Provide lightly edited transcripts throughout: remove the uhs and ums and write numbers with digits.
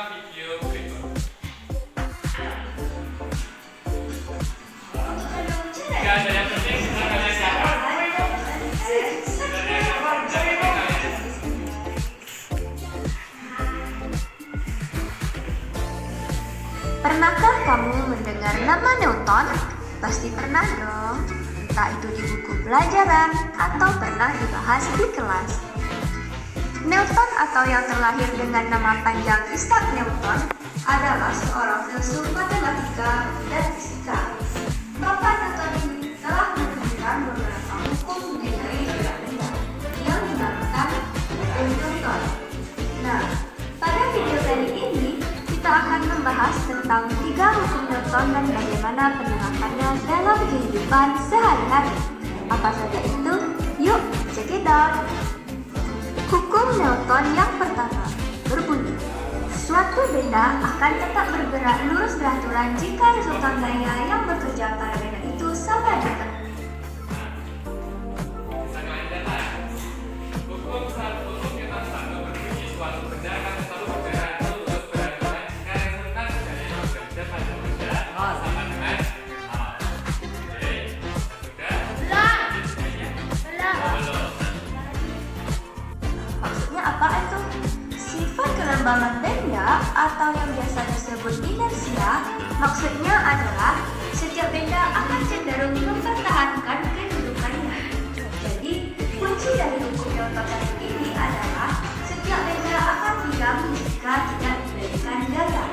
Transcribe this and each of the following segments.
video berikut. Jika ada yang penting, kalian siapa? Pernahkah kamu mendengar nama Newton? Pasti pernah dong. Entah itu di buku pelajaran atau pernah dibahas di kelas. Newton atau yang terlahir dengan nama panjang Isaac Newton adalah seorang filsuf matematika dan fisika. Bapak Newton ini telah menemukan beberapa hukum mengenai gerak benda yang dinamakan hukum Newton. Nah, pada video kali ini kita akan membahas tentang 3 hukum Newton dan bagaimana penerapannya dalam kehidupan sehari-hari. Apa saja itu? Yuk, check it out! Hukum Newton yang pertama berbunyi, suatu benda akan tetap bergerak lurus beraturan jika resultan gaya yang bekerja pada benda itu sama dengan Hukum Newton 1 berbunyi suatu benda akan selalu bergerak lurus beraturan jika resultan gaya yang bekerja pada benda sama dengan Oke, sudah? Belum. maksudnya apaan tuh? Sifat kelembaban benda atau yang biasa disebut inersia maksudnya adalah setiap benda akan cenderung mempertahankan kedudukannya. Jadi, kunci dari hukum Newton tadi ini adalah setiap benda akan diam jika tidak diberikan gaya,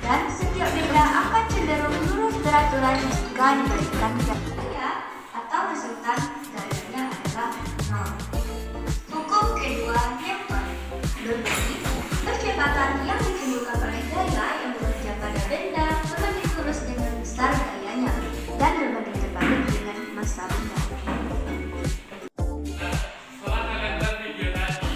dan setiap benda akan cenderung lurus beraturan jika diberikan gaya atau resultan gayanya adalah 0. Hukum kedua Newton berbunyi, percepatan yang ditimbulkan oleh gaya yang bekerja pada benda berbanding lurus dengan besar gayanya dan berbanding terbalik dengan massa benda. Setelah kalian buat video tadi,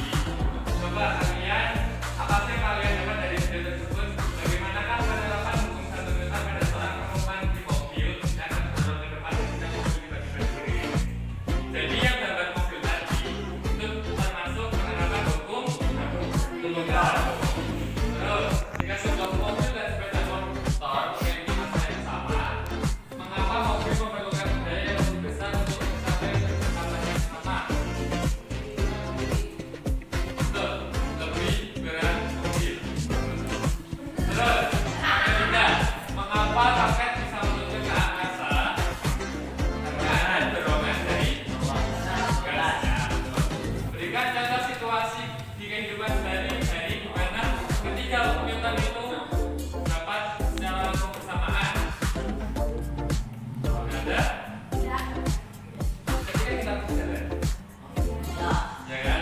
coba kalian, apa sih yang kalian dapat dari video tersebut? Bagaimanakah penerapan hukum 1 Newton pada seorang penumpang di mobil yang akan berjalan ke depan ketika mobil tiba-tiba berdiri? Jadi yang gambar mobil tadi itu termasuk penerapan hukum Newton. Terus, jika sebuah mobil dan sepeda motor memiliki massa yang sama, mengapa mobil memerlukan daya yang lebih besar untuk mencapai kecepatan yang sama? Betul, lebih berat mobil. Terus, yang ketiga, mengapa roket bisa meluncur ke angkasa? Karena dorongan dari gasnya. Berikan contoh situasi di kehidupan sehari-hari di mana ketiga hukum Newton itu dapat secara langsung bersamaan. Ada? Ketika kita berjalan, ya kan?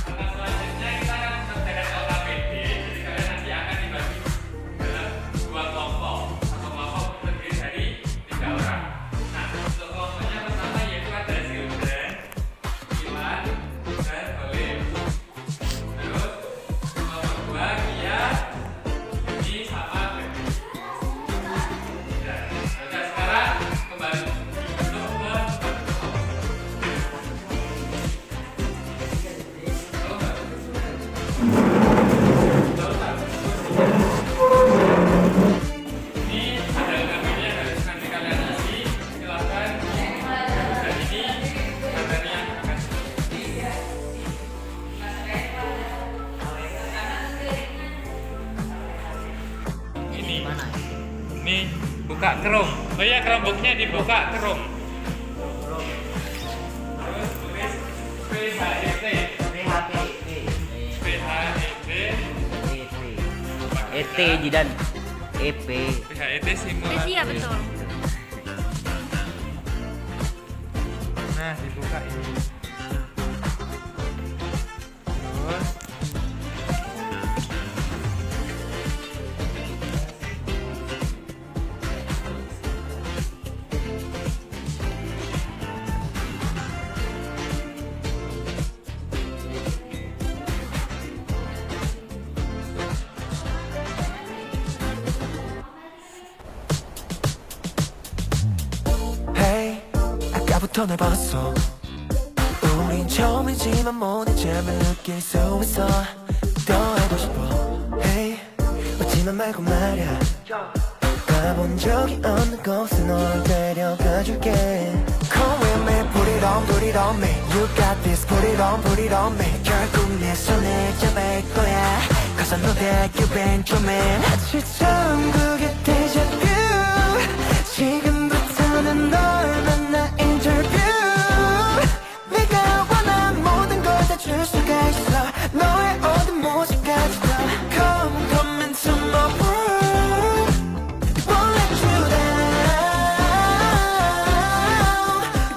Selanjutnya kita akan mengerjakan LKPD. Jadi kalian nanti akan dibagi dalam 2 kelompok. Satu kelompok terdiri dari 3 orang. Nah, untuk kelompoknya pertama yaitu ada Zildjian, Iwan, dan Olim. Terus kelompok 2 Kia, Yuni, sama Febri. Ya, oke, sekarang kembali untuk ke ini ada gambarnya harus nanti kalian isi, silakan. Dan ini materi yang akan ini buka Chrome. Oh iya, Chromebooknya dibuka Chrome. Terus tulis PHET. ET Jidan EP PHET simulator. Iya betul. Nah, dibuka ini. Terus 어디서부터 널 봤어 우린 처음이지만 모든 점을 느낄 수 있어 더 알고 싶어 Hey 웃지만 말고 말야 가본 적이 없는 곳에 널 데려가줄게 Come with me, put it on me You got this, put it on me 결국 내 손을 잡을 거야 Cause I know that you've been dreaming 마치처럼 그게 데자뷰 지금부터는 널 만나 인터뷰 네가 원한 모든 걸 다 줄 수가 있어 너의 모든 모습까지 다 Come into my world Won't let you down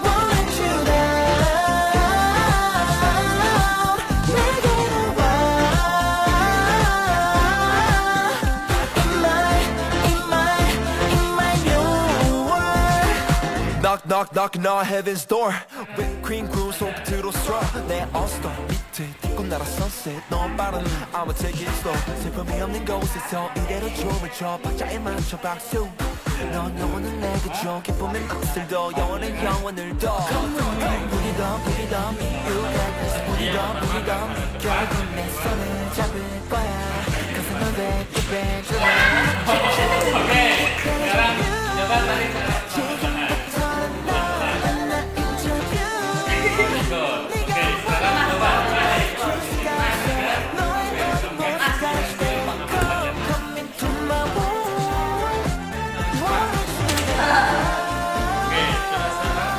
Won't let you down 내게로 와 In my new world Knocking on heaven's door Whipped cream crew 손끝으로 straw 내 all-star 밑에 딛고 날아 sunset 너무 빠른 I'ma take it slow 슬픔이 없는 곳에서 이대로 춤을 춰 박자에 맞춰 박수 넌 영원을 내게 줘 기쁨의 맛을도 영원한 영원을 더 Put it on me You got this Put it on me 결국 내 손을 잡을 거야 Cause I know that you've been dreaming Oke, sekarang coba tarik secara Oke, sekarang coba tarik. Oke, coba sekarang.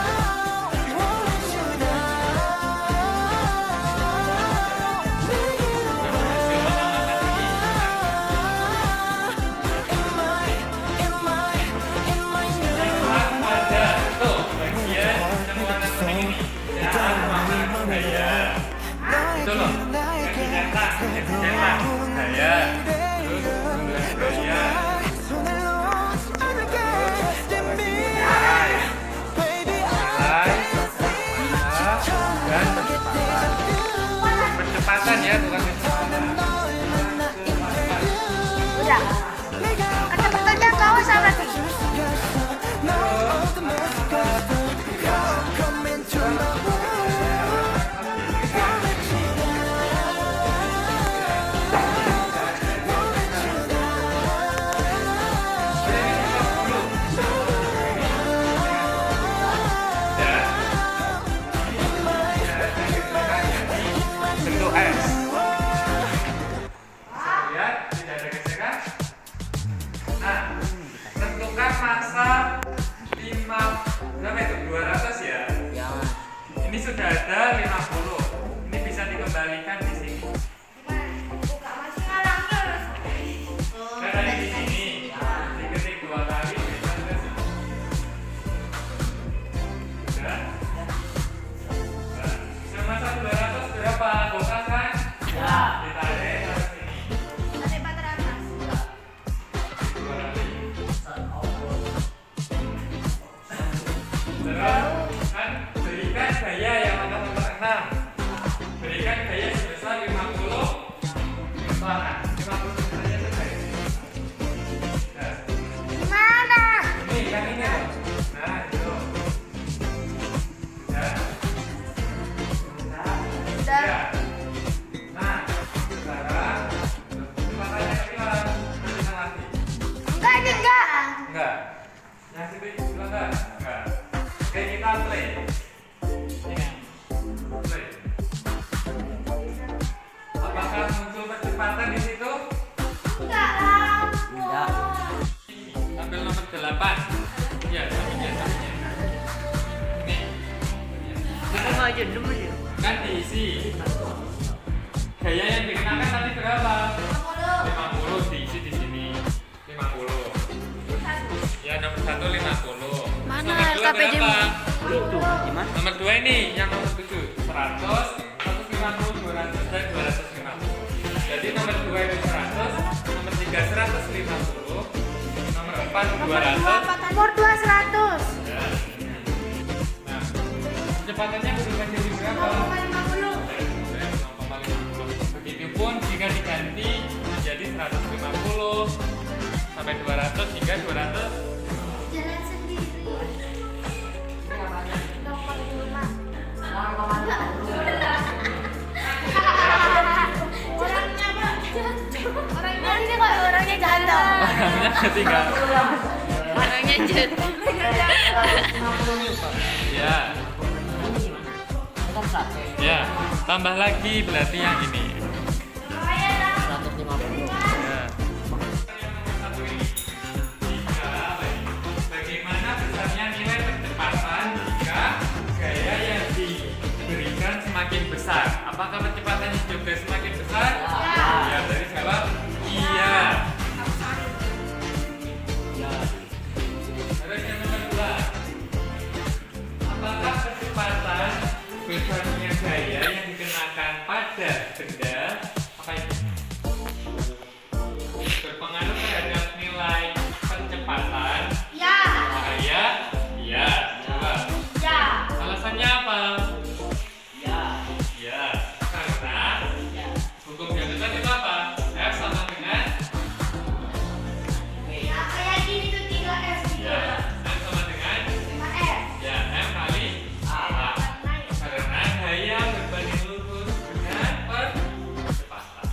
Ada tuh bagian yang warna kuning ini. Ya, itu loh. Yang dicetak, Gaya. Terus gaya. Dan percepatan ya, bukan kecepatan. Udah. Kan sebetulnya kau sama sih. Bentuk S. Lihat, tidak ada gesekan. Nah, tentukan masa 5 berapa itu? 200 ya? Ya. Ini sudah ada 50. Ini bisa dikembalikan di sini. Kan tadi di sini. Diketik 2 kali bisa ke sini. Sudah? Nah, masa 200 berapa? Bongkar kan? Ya. Ditarik ke sini. 2 kali. Terus kan berikan gaya yang nomor 6. Berikan gaya sebesar 50. Nah, 50 sebesarnya itu kayak ini. Nah, Mana? ini yang ini loh. Nah, itu. Ya. Udah. Ya. Nah, sekarang kecepatannya hilang. Nanti lagi. Enggak, ini enggak. Enggak. Yang situ juga enggak? Enggak. Oke, kita play. Ini. Play. Apakah muncul percepatan di situ? Enggak lah. Tidak. Ambil nomor 8. Iya, sapinya. Ini. Dulu aja, dulu aja. Kan diisi. Gaya yang dikenakan tadi berapa? 50 diisi di sini. 50. Ya, nomor 1 50. Mana Nomor 2 KPD? berapa? Itu gimana? Nomor 2 ini yang nomor 7. 100, 150, 200 dan 250. Jadi nomor 2 itu 100, nomor 3 150, nomor 4 200. Nomor 2 100. Ya. Nah, kecepatannya berubah jadi berapa? 50. 0,50. Begitupun jika diganti menjadi 150 sampai 200 hingga 200. Jalan sendiri. tinggal. Orangnya jadi. Ya. Kan 100. Ya, tambah lagi berarti yang ini. 150. Ya. Bagaimana besarnya nilai percepatan jika gaya yang diberikan semakin besar? Apakah percepatannya juga semakin besar? Ya, dari jawab iya. Terus yang nomor 2. Apakah percepatan besarnya gaya yang dikenakan pada benda apa itu? Berpengaruh terhadap nilai percepatan gaya? Iya. Coba. Alasannya apa? Ya. Karena hukum jabatan itu apa? F sama dengan ya. M sama dengan ya M kali A. Karena gaya berbanding lurus dengan percepatan.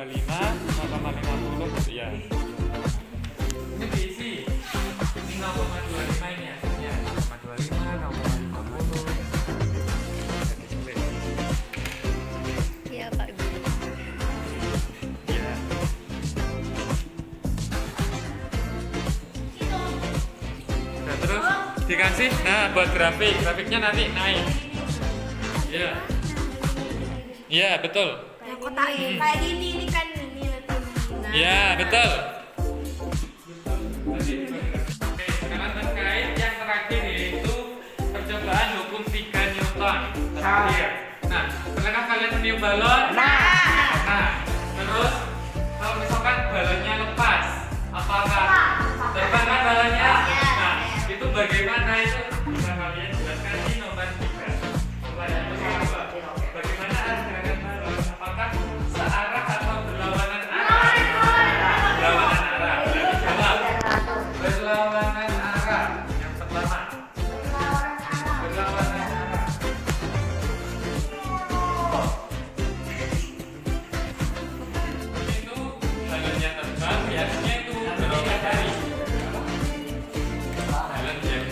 0,25 gitu ya. Ini diisi. Ini 0,25 ini hasilnya. 0,25, 0,50. Jadi sulit. Iya Pak Guru. Ya. Udah terus dikasih. Nah, buat grafiknya nanti naik. Iya. Iya, betul. Kotak kayak gini ini kan ini nanti. Iya, betul. Oke, sekarang terkait yang terakhir yaitu percobaan hukum 3 Newton terakhir. Nah, pernahkah kalian meniup balon? Nah, terus kalau misalkan balonnya lepas, apakah terbang kan balonnya? Nah, itu bagaimana itu? Bisa kalian jelaskan di nomor 3. Coba yang pertama, bagaimana arah gerakan balon? Apakah searah atau berlawanan arah? Berlawanan arah. Berarti jawab. Berlawanan arah. Yang pertama. Berlawanan arah. Itu balonnya terbang, biasanya itu berbidadari. Balon yang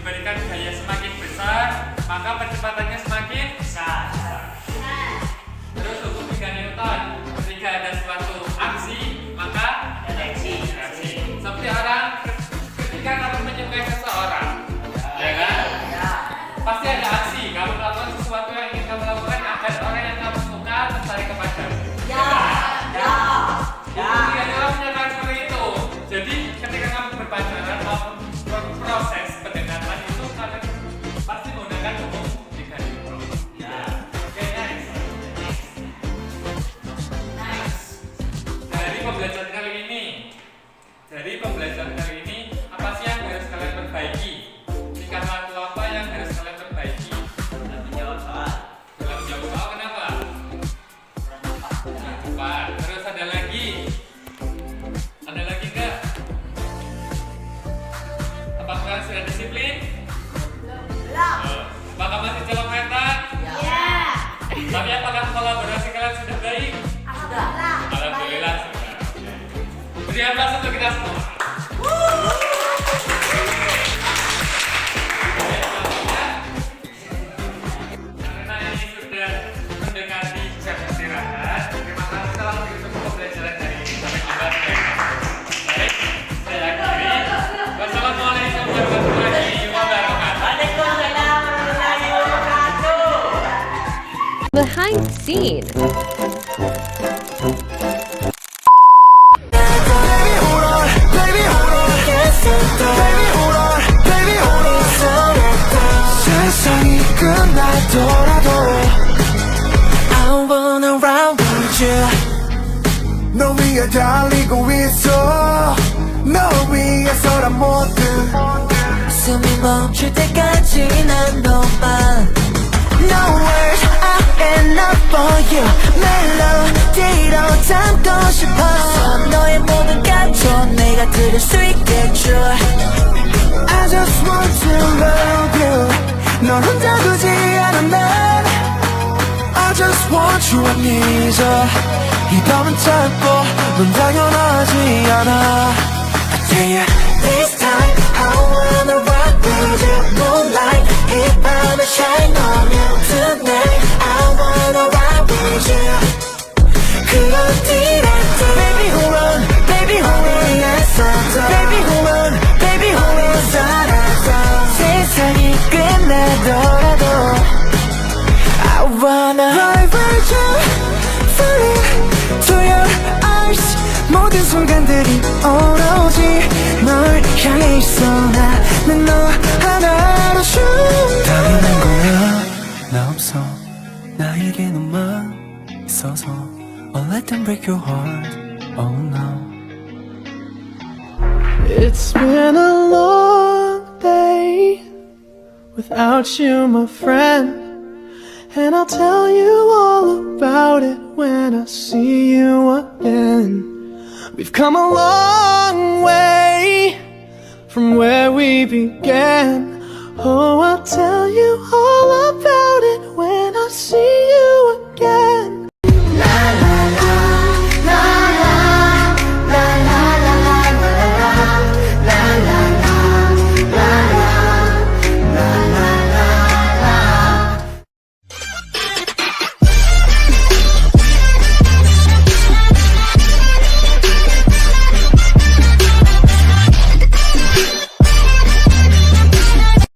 diberikan gaya semakin besar, maka percepatannya semakin besar. Terus hukum 3 Newton, ketika ada suatu aksi, maka ada reaksi. Seperti orang ketika kamu menyukai seseorang, ya kan? Pasti ada aksi. Kamu melakukan sesuatu yang ingin kamu lakukan agar orang yang kamu suka tertarik kepadamu. Hukum 3 Newton menyatakan seperti itu. Jadi ketika kamu berpacaran maupun proses pendekatan itu kalian pasti menggunakan hukum 3 Newton. Oke, next. Dari pembelajaran kali ini, apa sih yang harus kalian perbaiki? Tingkah laku apa yang harus kalian perbaiki? Dalam menjawab soal, kenapa? Cepat. Terus ada lagi enggak? Apakah kalian sudah disiplin? Belum. Apakah masih jalan meta? Ya. Tapi apakah kolaborasi kalian sudah baik? Alhamdulillah sudah. Beri aplaus untuk kita semua. Karena ini sudah mendekati jam istirahat, terima kasih telah mengikuti pembelajaran dari ini. Sampai jumpa di lain waktu. Baik, saya akhiri. Wassalamualaikum warahmatullahi wabarakatuh. Behind the scene. 세상이 끝나더라도 I wanna ride with you 너 위에 달리고 있어 너 위에서란 모든 숨이 멈출 때까지 난 너만 No words are enough for you 멜로디로 담고 싶어 너의 모든 감정 내가 들을 수 있겠죠 I just want to love you 널 혼자 두지 않아 난 I just want you I need you 이 밤은 짧고 넌 당연하지 않아 I tell you this time I wanna rock with you Moonlight 이 밤에 shine on you Tonight I wanna rock with you 그 어디라도 Baby hold on Baby hold on yes I'm done Baby hold on Baby hold on 살아서 세상이 끝나더라도 I wanna ride with you Falling to your eyes 모든 순간들이 오로지 널 향해 있어 나는 너 하나로 슛 당연한 거야 나 없어 나에게 너만 있어서 I'll let them break your heart Oh no It's been a long day without you, my friend. And I'll tell you all about it when I see you again. We've come a long way from where we began. Oh, I'll tell you all